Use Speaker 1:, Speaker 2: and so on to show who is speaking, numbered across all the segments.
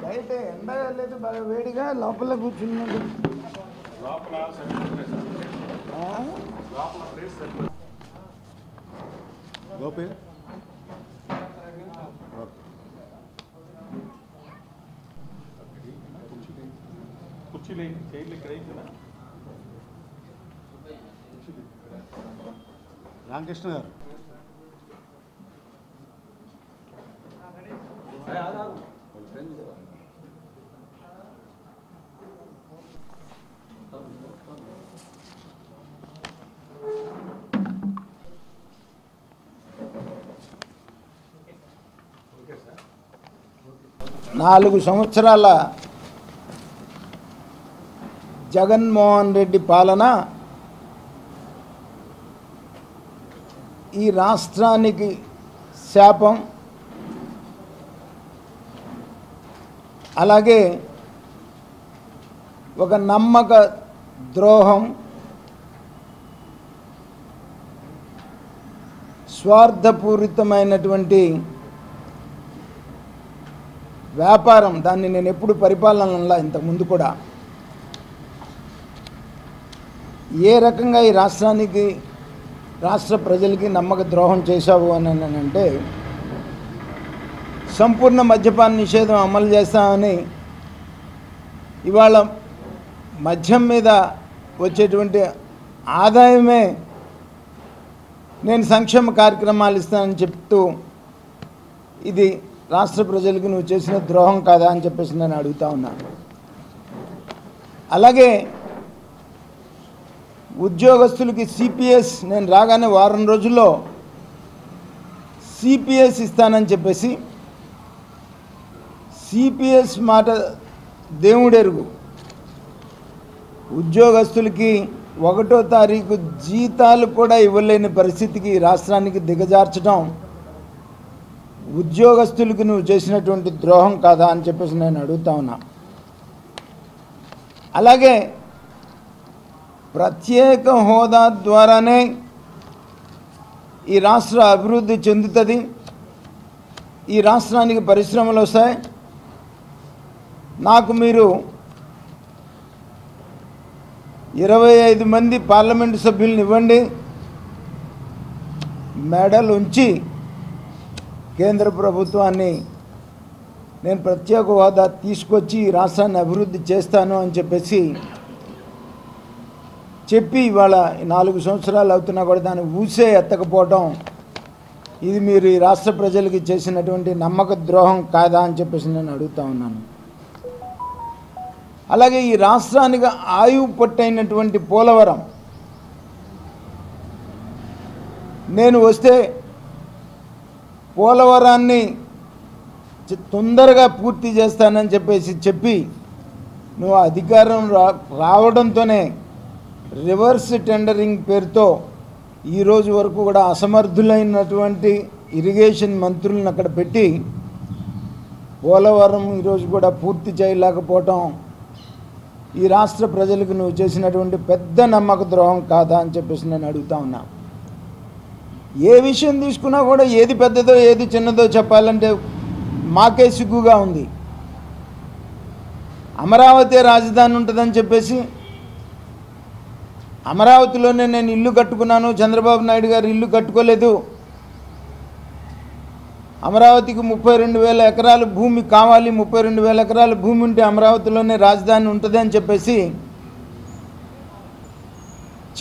Speaker 1: బయట ఎండ లేదు, బాగా వేడిగా లోపల కూర్చున్నాడు.
Speaker 2: రామకృష్ణ గారు
Speaker 1: నాలుగు సంవత్సరాల జగన్మోహన్ రెడ్డి పాలన ఈ రాష్ట్రానికి శాపం. అలాగే ఒక నమ్మక ద్రోహం, స్వార్థపూరితమైనటువంటి వ్యాపారం. దాన్ని నేను ఎప్పుడు పరిపాలనలా ఇంతకుముందు కూడా ఏ రకంగా ఈ రాష్ట్రానికి, రాష్ట్ర ప్రజలకి నమ్మక ద్రోహం చేశావు అని అంటే, సంపూర్ణ మద్యపాన నిషేధం అమలు చేస్తామని ఇవాళ మద్యం మీద వచ్చేటువంటి ఆదాయమే నేను సంక్షేమ కార్యక్రమాలు ఇస్తానని చెప్తూ, ఇది రాష్ట్ర ప్రజలకు నువ్వు చేసిన ద్రోహం కాదా అని చెప్పేసి నేను అడుగుతా ఉన్నాను. అలాగే ఉద్యోగస్తులకి సిపిఎస్, నేను రాగానే వారం రోజుల్లో సిపిఎస్ ఇస్తానని చెప్పేసి, సిపిఎస్ మాట దేవుడెరుగు. ఉద్యోగస్తులకి 1వ తారీఖు జీతాలు కూడా ఇవ్వలేని పరిస్థితికి రాష్ట్రానికి దిగజార్చడం ఉద్యోగస్తులకు నువ్వు చేసినటువంటి ద్రోహం కాదా అని చెప్పేసి నేను అడుగుతా ఉన్నా. అలాగే ప్రత్యేక హోదా ద్వారానే ఈ రాష్ట్ర అభివృద్ధి చెందుతుంది, ఈ రాష్ట్రానికి పరిశ్రమలు వస్తాయి, నాకు మీరు 25 మంది పార్లమెంటు సభ్యులను ఇవ్వండి, మెడల్ ఉంచి కేంద్ర ప్రభుత్వాన్ని నేను ప్రత్యేక హోదా తీసుకొచ్చి ఈ రాష్ట్రాన్ని అభివృద్ధి చేస్తాను అని చెప్పి ఇవాళ 4 సంవత్సరాలు అవుతున్నా కూడా దాన్ని ఊసే ఎత్తకపోవడం, ఇది మీరు ఈ రాష్ట్ర ప్రజలకి చేసినటువంటి నమ్మక ద్రోహం కాదా అని చెప్పేసి నేను అడుగుతా ఉన్నాను. అలాగే ఈ రాష్ట్రానికి ఆయువు పట్టైనటువంటి పోలవరం, నేను వస్తే పోలవరాన్ని తొందరగా పూర్తి చేస్తానని చెప్పి నువ్వు అధికారం రావడంతోనే రివర్స్ టెండరింగ్ పేరుతో ఈరోజు వరకు కూడా అసమర్థులైనటువంటి ఇరిగేషన్ మంత్రులను అక్కడ పెట్టి పోలవరం ఈరోజు కూడా పూర్తి చేయలేకపోవటం ఈ రాష్ట్ర ప్రజలకు నువ్వు చేసినటువంటి పెద్ద నమ్మక ద్రోహం కాదా అని చెప్పేసి నేను అడుగుతా ఉన్నా. ఏ విషయం తీసుకున్నా కూడా ఏది పెద్దదో ఏది చిన్నదో చెప్పాలంటే మాకే సిగ్గుగా ఉంది. అమరావతి రాజధాని ఉంటుందని చెప్పేసి అమరావతిలోనే నేను ఇల్లు కట్టుకున్నాను, చంద్రబాబు నాయుడు గారు ఇల్లు కట్టుకోలేదు, అమరావతికి 32,000 ఎకరాల భూమి కావాలి, 32,000 ఎకరాల భూమి ఉంటే అమరావతిలోనే రాజధాని ఉంటుంది అని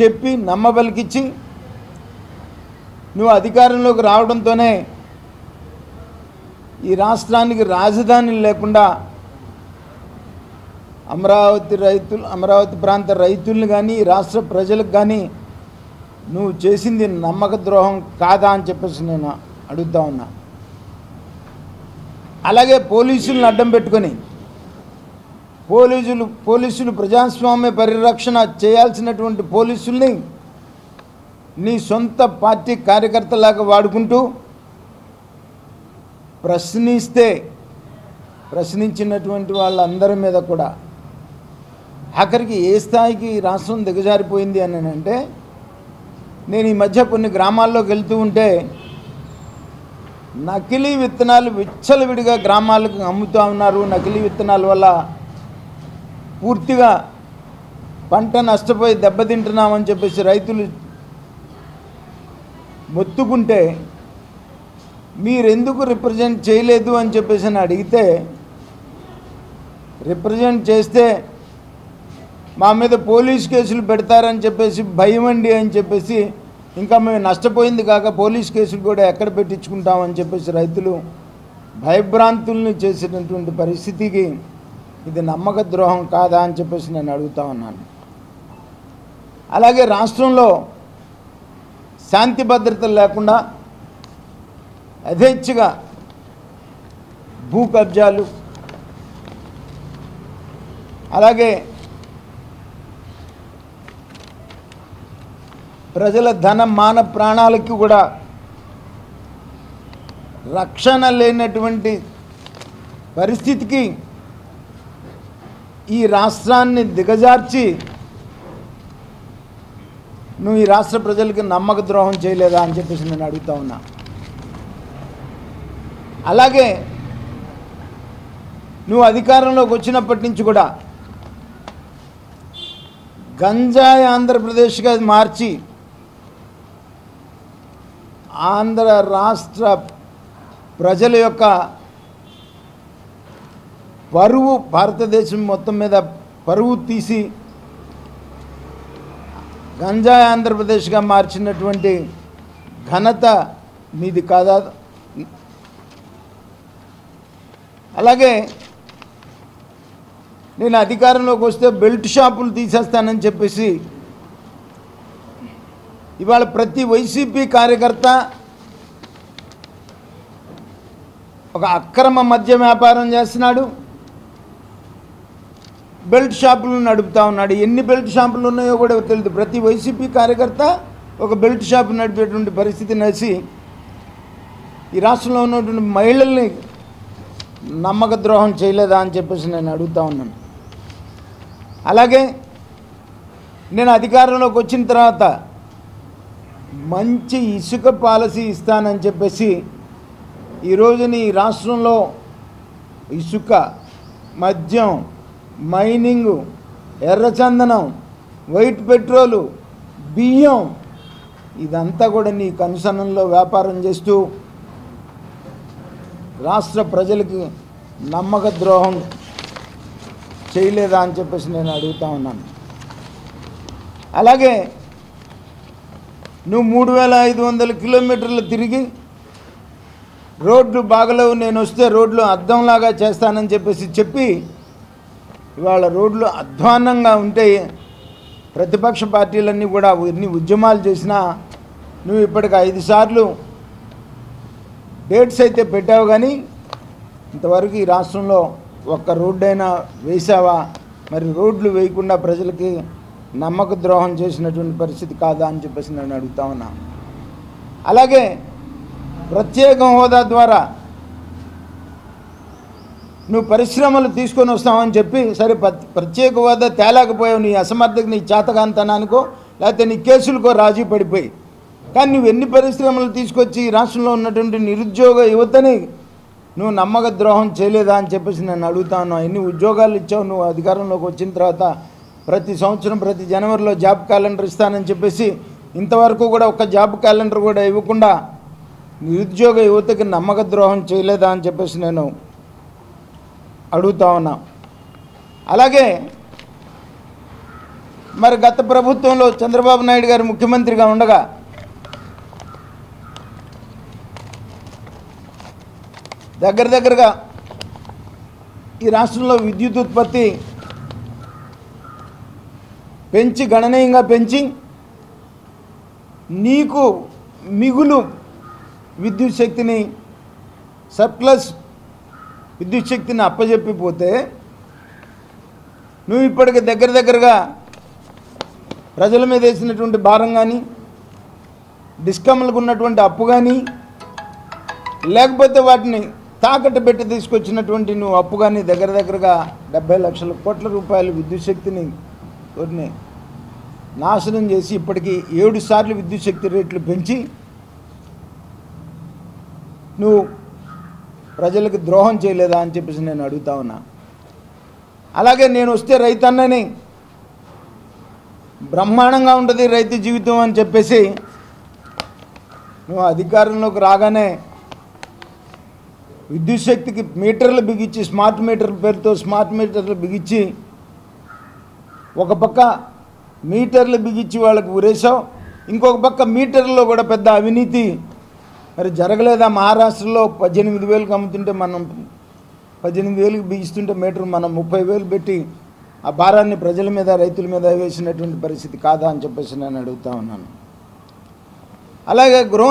Speaker 1: చెప్పి నమ్మబలికిచ్చి నువ్వు అధికారంలోకి రావడంతోనే ఈ రాష్ట్రానికి రాజధాని లేకుండా అమరావతి ప్రాంత రైతులను కానీ రాష్ట్ర ప్రజలకు కానీ నువ్వు చేసింది నమ్మక ద్రోహం కాదా అని చెప్పేసి నేను అడుగుతా ఉన్నా. అలాగే పోలీసులను అడ్డం పెట్టుకొని పోలీసులు ప్రజాస్వామ్య పరిరక్షణ చేయాల్సినటువంటి పోలీసుల్ని నీ సొంత పార్టీ కార్యకర్తలాగా వాడుకుంటూ ప్రశ్నించినటువంటి వాళ్ళందరి మీద కూడా ఆఖరికి ఏ స్థాయికి రాష్ట్రం దిగజారిపోయింది అని అంటే, నేను ఈ మధ్య కొన్ని గ్రామాల్లోకి వెళ్తూ ఉంటే నకిలీ విత్తనాలు విచ్చలవిడిగా గ్రామాలకు అమ్ముతూ ఉన్నారు. నకిలీ విత్తనాల వల్ల పూర్తిగా పంట నష్టపోయి దెబ్బతింటున్నామని చెప్పేసి రైతులు మొత్తుకుంటే మీరెందుకు రిప్రజెంట్ చేయలేదు అని చెప్పేసి అడిగితే, రిప్రజెంట్ చేస్తే మా మీద పోలీస్ కేసులు పెడతారని చెప్పేసి భయమండి అని చెప్పేసి, ఇంకా మేము నష్టపోయింది కాక పోలీస్ కేసులు కూడా ఎక్కడ పెట్టించుకుంటామని చెప్పేసి రైతులు భయభ్రాంతుల్ని చేసినటువంటి పరిస్థితికి ఇది నమ్మక ద్రోహం కాదా అని చెప్పేసి నేను అడుగుతా ఉన్నాను. అలాగే రాష్ట్రంలో శాంతి భద్రతలు లేకుండా యథేచ్ఛగా భూ కబ్జాలు, అలాగే ప్రజల ధన మాన ప్రాణాలకి కూడా రక్షణ లేనటువంటి పరిస్థితికి ఈ రాష్ట్రాన్ని దిగజార్చి నువ్వు ఈ రాష్ట్ర ప్రజలకి నమ్మక ద్రోహం చేయలేదా అని చెప్పేసి నేను అడుగుతా ఉన్నా. అలాగే నువ్వు అధికారంలోకి వచ్చినప్పటి నుంచి కూడా గంజాయి ఆంధ్రప్రదేశ్గా మార్చి ఆంధ్ర రాష్ట్ర ప్రజల యొక్క పరువు, భారతదేశం మొత్తం మీద పరువు తీసి గంజాయి ఆంధ్రప్రదేశ్గా మార్చినటువంటి ఘనత మీది కాదా? అలాగే నేను అధికారంలోకి వస్తే బెల్ట్ షాపులు తీసేస్తానని చెప్పేసి ఇవాళ ప్రతి వైసీపీ కార్యకర్త ఒక అక్రమ మద్య వ్యాపారం చేస్తున్నాడు, బెల్ట్ షాపులను నడుపుతా ఉన్నాడు. ఎన్ని బెల్ట్ షాపులు ఉన్నాయో కూడా తెలియదు. ప్రతి వైసీపీ కార్యకర్త ఒక బెల్ట్ షాపు నడిపేటువంటి పరిస్థితి నడిచి ఈ రాష్ట్రంలో ఉన్నటువంటి మహిళల్ని నమ్మక ద్రోహం చేయలేదా అని చెప్పేసి నేను అడుగుతా ఉన్నాను. అలాగే నేను అధికారంలోకి వచ్చిన తర్వాత మంచి ఇసుక పాలసీ ఇస్తానని చెప్పేసి ఈరోజుని ఈ రాష్ట్రంలో ఇసుక, మద్యం, మైనింగు, ఎర్రచందనం, వైట్ పెట్రోలు, బియ్యం ఇదంతా కూడా నీ కనుసనంలో వ్యాపారం చేస్తూ రాష్ట్ర ప్రజలకి నమ్మక ద్రోహం చేయలేదా అని చెప్పేసి నేను అడుగుతా ఉన్నాను. అలాగే నువ్వు 3500 కిలోమీటర్లు తిరిగి రోడ్లు బాగలేవు, నేను వస్తే రోడ్లు అద్దంలాగా చేస్తానని చెప్పి ఇవాళ రోడ్లు అధ్వాన్నంగా ఉంటే ప్రతిపక్ష పార్టీలన్నీ కూడా ఎన్ని ఉద్యమాలు చేసినా నువ్వు ఇప్పటికి 5 సార్లు డేట్స్ అయితే పెట్టావు, కానీ ఇంతవరకు ఈ రాష్ట్రంలో ఒక్క రోడ్డైనా వేసావా? మరి రోడ్లు వేయకుండా ప్రజలకి నమ్మక ద్రోహం చేసినటువంటి పరిస్థితి కాదా అని చెప్పేసి నేను అడుగుతా ఉన్నా. అలాగే ప్రత్యేక హోదా ద్వారా నువ్వు పరిశ్రమలు తీసుకొని వస్తామని చెప్పి, సరే ప్రత్యేక హోదా తేలేకపోయావు నీ అసమర్థత, నీ చేతకాంతనానికో లేకపోతే నీ కేసులకో రాజీ పడిపోయి. కానీ నువ్వు ఎన్ని పరిశ్రమలు తీసుకొచ్చి ఈ రాష్ట్రంలో ఉన్నటువంటి నిరుద్యోగ యువతని నువ్వు నమ్మక ద్రోహం చేయలేదా అని చెప్పేసి నేను అడుగుతా ఉన్నావు. ఎన్ని ఉద్యోగాలు ఇచ్చావు నువ్వు అధికారంలోకి వచ్చిన తర్వాత? ప్రతి సంవత్సరం ప్రతి జనవరిలో జాబ్ క్యాలెండర్ ఇస్తానని చెప్పేసి ఇంతవరకు కూడా ఒక జాబ్ క్యాలెండర్ కూడా ఇవ్వకుండా నిరుద్యోగ యువతకి నమ్మక ద్రోహం చేయలేదా అని చెప్పేసి నేను అడుగుతా ఉన్నా. అలాగే మరి గత ప్రభుత్వంలో చంద్రబాబు నాయుడు గారు ముఖ్యమంత్రిగా ఉండగా దగ్గరగా ఈ రాష్ట్రంలో విద్యుత్ ఉత్పత్తి పెంచి, గణనీయంగా పెంచి, నీకు మిగులు విద్యుత్ శక్తిని, సర్ప్లస్ విద్యుత్ శక్తిని అప్పజెప్పిపోతే నువ్వు ఇప్పటికి దగ్గరగా ప్రజల మీద వేసినటువంటి భారం కానీ, డిస్కమ్లకు ఉన్నటువంటి అప్పు కానీ, లేకపోతే వాటిని తాకట్టు పెట్టి తీసుకొచ్చినటువంటి నువ్వు అప్పు కానీ దగ్గరగా 70 లక్షల కోట్ల రూపాయలు విద్యుత్ శక్తిని నాశనం చేసి ఇప్పటికీ 7 సార్లు విద్యుత్ శక్తి రేట్లు పెంచి నువ్వు ప్రజలకు ద్రోహం చేయలేదా అని చెప్పేసి నేను అడుగుతా ఉన్నా. అలాగే నేను వస్తే రైతన్నని బ్రహ్మాండంగా ఉంటుంది రైతు జీవితం అని చెప్పేసి నువ్వు అధికారంలోకి రాగానే విద్యుత్ శక్తికి మీటర్లు బిగించి స్మార్ట్ మీటర్ల పేరుతో స్మార్ట్ మీటర్లు బిగించి ఒక పక్క మీటర్లు బిగించి వాళ్ళకి ఉరేసావు, ఇంకొక పక్క మీటర్లో కూడా పెద్ద అవినీతి మరి జరగలేదా? మహారాష్ట్రలో 18,000కి అమ్ముతుంటే మనం 18,000కి బిగిస్తుంటే మీటర్ మనం 30,000 పెట్టి ఆ భారాన్ని ప్రజల మీద రైతుల మీద వేసినటువంటి పరిస్థితి కాదా అని చెప్పేసి నేను అడుగుతా ఉన్నాను. అలాగే గృహ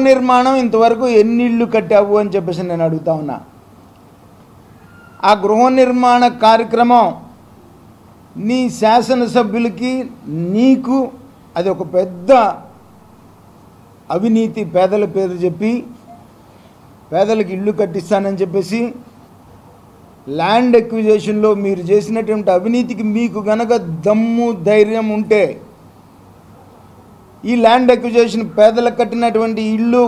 Speaker 1: నిర్మాణం ఇంతవరకు ఎన్ని ఇళ్ళు కట్టావు అని చెప్పేసి నేను అడుగుతా ఉన్నా. ఆ గృహ నిర్మాణ కార్యక్రమం నీ శాసనసభ్యులకి నీకు అది ఒక పెద్ద అవినీతి. పేదల పేరు చెప్పి పేదలకు ఇళ్ళు కట్టిస్తానని చెప్పేసి ల్యాండ్ ఎక్విజేషన్లో మీరు చేసినటువంటి అవినీతికి మీకు గనక దమ్ము ధైర్యం ఉంటే ఈ ల్యాండ్ ఎక్విజేషన్ పేదలకు కట్టినటువంటి ఇళ్ళు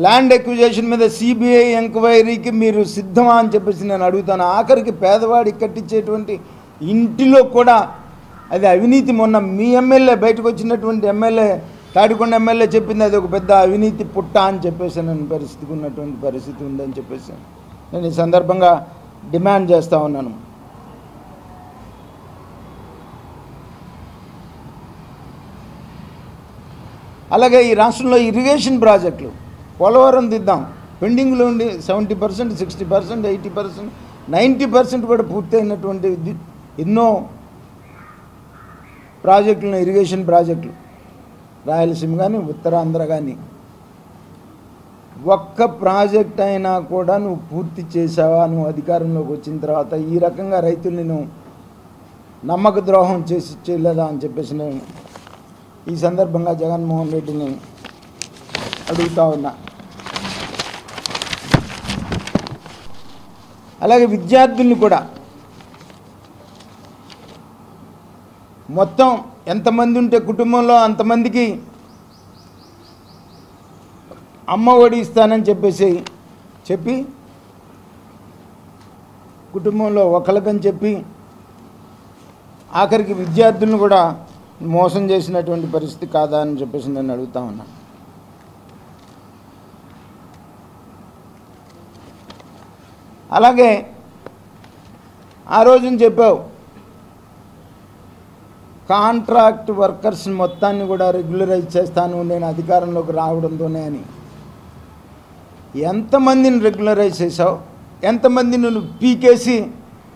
Speaker 1: ల్యాండ్ ఎక్విజేషన్ మీద సిబిఐ ఎంక్వైరీకి మీరు సిద్ధమా అని చెప్పేసి నేను అడుగుతాను. ఆఖరికి పేదవాడికి కట్టించేటువంటి ఇంటిలో కూడా అది అవినీతి. మొన్న మీ ఎమ్మెల్యే బయటకు వచ్చినటువంటి ఎమ్మెల్యే తాడికొండ ఎమ్మెల్యే చెప్పింది అది ఒక పెద్ద అవినీతి పుట్ట అని చెప్పేసి నేను పరిస్థితికి ఉన్నటువంటి పరిస్థితి ఉందని చెప్పేసి నేను ఈ సందర్భంగా డిమాండ్ చేస్తూ ఉన్నాను. అలాగే ఈ రాష్ట్రంలో ఇరిగేషన్ ప్రాజెక్టులు పోలవరం దిద్దాం, పెండింగ్లో ఉండి 70%, 60%, 80%, 90% కూడా పూర్తయినటువంటి ఎన్నో ప్రాజెక్టులను ఇరిగేషన్ ప్రాజెక్టులు రాయలసీమ కానీ ఉత్తరాంధ్ర కానీ ఒక్క ప్రాజెక్ట్ అయినా కూడా నువ్వు పూర్తి చేసావా? నువ్వు అధికారంలోకి వచ్చిన తర్వాత ఈ రకంగా రైతుల్ని నువ్వు నమ్మక ద్రోహం చేయలేదా అని చెప్పేసి నేను ఈ సందర్భంగా జగన్మోహన్ రెడ్డిని అడుగుతా ఉన్నా. అలాగే విద్యార్థుల్ని కూడా మొత్తం ఎంతమంది ఉంటే కుటుంబంలో అంతమందికి అమ్మ ఒడి ఇస్తానని చెప్పి కుటుంబంలో ఒకరికని చెప్పి ఆఖరికి విద్యార్థులను కూడా మోసం చేసినటువంటి పరిస్థితి కాదా అని చెప్పేసి నేను అడుగుతా ఉన్నాను. అలాగే ఆ రోజున చెప్పావు కాంట్రాక్ట్ వర్కర్స్ మొత్తాన్ని కూడా రెగ్యులరైజ్ చేస్తాను నేను అధికారంలోకి రావడంతోనే అని. ఎంతమందిని రెగ్యులరైజ్ చేసావు? ఎంతమందిని నువ్వు పీకేసి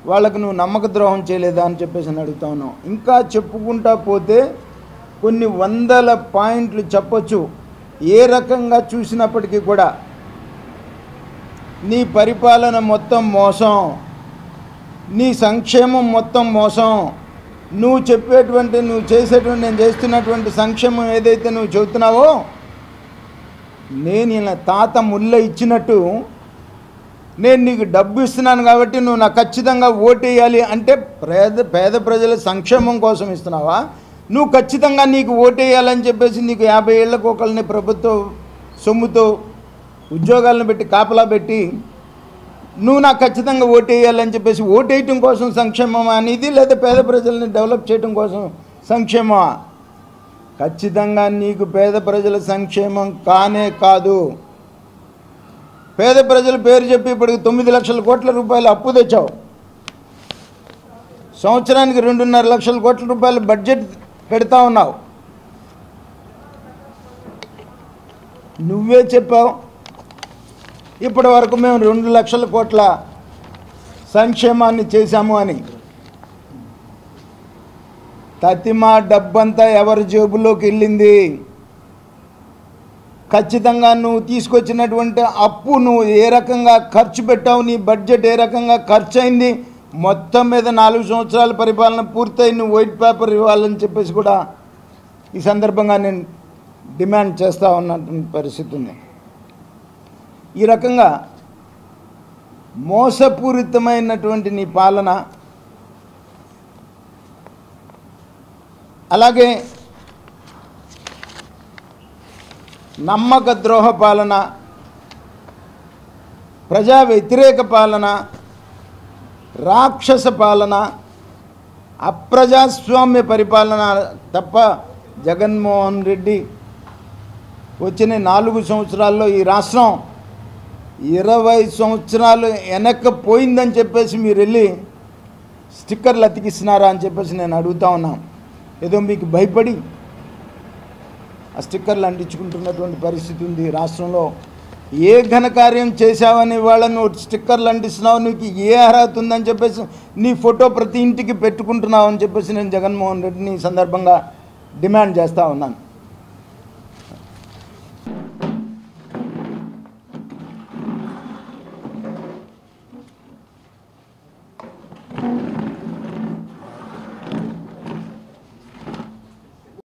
Speaker 1: వాళ్ళకు నువ్వు నమ్మక ద్రోహం చేయలేదా అని చెప్పేసి అడుగుతా ఉన్నావు. ఇంకా చెప్పుకుంటా పోతే కొన్ని వందల పాయింట్లు చెప్పొచ్చు. ఏ రకంగా చూసినప్పటికీ కూడా నీ పరిపాలన మొత్తం మోసం, నీ సంక్షేమం మొత్తం మోసం. నువ్వు చెప్పేటువంటి నువ్వు చేసేటువంటి నేను చేస్తున్నటువంటి సంక్షేమం ఏదైతే నువ్వు చెబుతున్నావో నేను ఇలా తాత ముల్ల ఇచ్చినట్టు నేను నీకు డబ్బు ఇస్తున్నాను కాబట్టి నువ్వు నాకు ఖచ్చితంగా ఓటేయాలి అంటే పేద ప్రజల సంక్షేమం కోసం ఇస్తున్నావా? నువ్వు ఖచ్చితంగా నీకు ఓటేయాలని చెప్పేసి నీకు 50 ఏళ్ళకు ఒకళ్ళని ప్రభుత్వ సొమ్ముతో ఉద్యోగాలను పెట్టి కాపలా పెట్టి నువ్వు నాకు ఖచ్చితంగా ఓటేయాలని చెప్పేసి ఓటేయటం కోసం సంక్షేమమా అనేది, లేదా పేద ప్రజల్ని డెవలప్ చేయడం కోసం సంక్షేమమా? ఖచ్చితంగా నీకు పేద ప్రజల సంక్షేమం కానే కాదు. పేద ప్రజల పేరు చెప్పి ఇప్పటికి 9 లక్షల కోట్ల రూపాయలు అప్పు తెచ్చావు. సంవత్సరానికి 2.5 లక్షల కోట్ల రూపాయల బడ్జెట్ పెడతా ఉన్నావు. నువ్వే చెప్పావు ఇప్పటి వరకు మేము 2 లక్షల కోట్ల సంక్షేమాన్ని చేశాము అని. తతిమా డబ్బంతా ఎవరి జేబులోకి వెళ్ళింది? ఖచ్చితంగా నువ్వు తీసుకొచ్చినటువంటి అప్పు నువ్వు ఏ రకంగా ఖర్చు పెట్టావు, నీ బడ్జెట్ ఏ రకంగా ఖర్చు అయింది, మొత్తం మీద 4 సంవత్సరాల పరిపాలన పూర్తయి నువ్వు వైట్ పేపర్ ఇవ్వాలని చెప్పేసి కూడా ఈ సందర్భంగా నేను డిమాండ్ చేస్తూ ఉన్నటువంటి పరిస్థితి ఉంది. ఈ రకంగా మోసపూరితమైనటువంటి నీ పాలన, అలాగే నమ్మక ద్రోహ పాలన, ప్రజా వ్యతిరేక పాలన, రాక్షస పాలన, అప్రజాస్వామ్య పరిపాలన తప్ప జగన్మోహన్ రెడ్డి వచ్చిన 4 సంవత్సరాల్లో ఈ రాష్ట్రం 20 సంవత్సరాలు వెనక్కిపోయిందని చెప్పేసి మీరు వెళ్ళి స్టిక్కర్లు అతికిస్తున్నారా అని చెప్పేసి నేను అడుగుతా ఉన్నాను. ఏదో మీకు భయపడి ఆ స్టిక్కర్లు అంటించుకుంటున్నటువంటి పరిస్థితి ఉంది రాష్ట్రంలో. ఏ ఘనకార్యం చేశావని వాళ్ళను స్టిక్కర్లు అంటిస్తున్నావు, నీకు ఏ అర్హత ఉందని చెప్పేసి నీ ఫోటో ప్రతి ఇంటికి పెట్టుకుంటున్నావు అని చెప్పేసి నేను జగన్మోహన్ రెడ్డిని ఈ సందర్భంగా డిమాండ్ చేస్తూ ఉన్నాను.